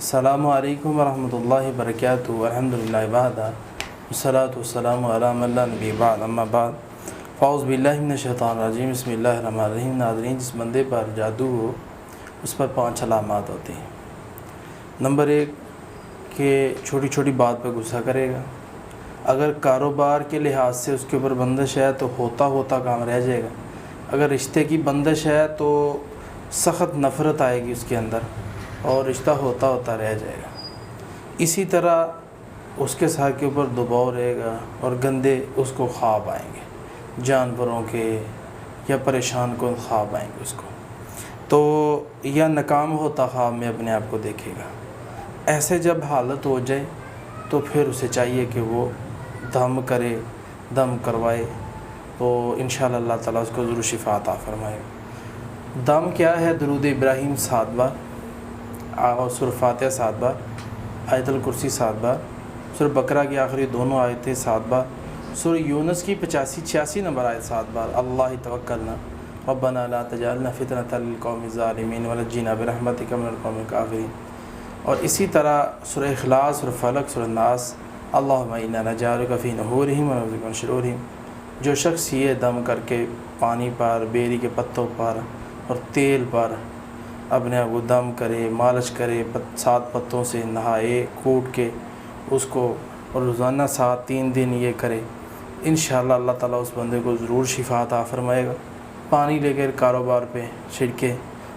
السلام علیکم ورحمۃ اللہ وبرکاتہ الحمدللہ وحدہ والصلاۃ والسلام علی من لا نبی بعد اما بعد فاعوذ باللہ من الشیطان الرجیم بسم اللہ الرحمن الرحیم۔ ناظرین، جس بندے پر جادو ہو اس پر 5 علامات ہوتی ہیں۔ نمبر 1 کہ چھوٹی چھوٹی بات پہ غصہ کرے گا۔ اگر کاروبار کے لحاظ سے اس کے اوپر بندش ہے تو ہوتا کام رہ جائے گا۔ اگر رشتے کی بندش ہے تو سخت نفرت آئے گی اس کے اندر اور رشتہ ہوتا رہ جائے گا۔ اسی طرح اس کے ساتھ کے اوپر دباؤ رہے گا اور گندے اس کو خواب آئیں گے، جانوروں کے یا پریشان کن خواب آئیں گے اس کو، تو یا ناکام ہوتا خواب میں اپنے آپ کو دیکھے گا۔ ایسے جب حالت ہو جائے تو پھر اسے چاہیے کہ وہ دم کرے، دم کروائے، تو انشاءاللہ اللہ تعالیٰ اس کو ضرور شفا عطا فرمائے گا۔ دم کیا ہے؟ درود ابراہیم 7 بار اور سورہ فاتحہ 7 بار، آیت الکرسی 7 بار، سورہ بقرہ کی آخری دونوں آیتیں 7 بار، سورہ یونس کی 85-86 نمبر آیت 7 بار، اللہ توکلنا ربنا لا تجعلنا فتنة للقوم الظالمین ونجینا برحمتک من القوم الکافرین، اور اسی طرح سورہ اخلاص، سورہ فلق، سورہ ناس، اللہم انا نجعلک فی نحورہم ونعوذ بک من شرورہم۔ جو شخص یہ دم کر کے پانی پر، بیری کے پتوں پر اور تیل پر اپنے آپ کو دم کرے، مالش کرے، 7 پتوں سے نہائے کوٹ کے اس کو، اور روزانہ 3 دن یہ کرے، انشاءاللہ اللہ تعالیٰ اس بندے کو ضرور شفا عطا فرمائے گا۔ پانی لے کر کاروبار پہ چھڑکے،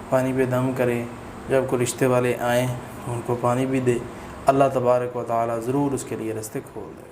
پانی پہ دم کرے، جب کوئی رشتے والے آئیں ان کو پانی بھی دے، اللہ تبارک و تعالیٰ ضرور اس کے لیے راستے کھول دے۔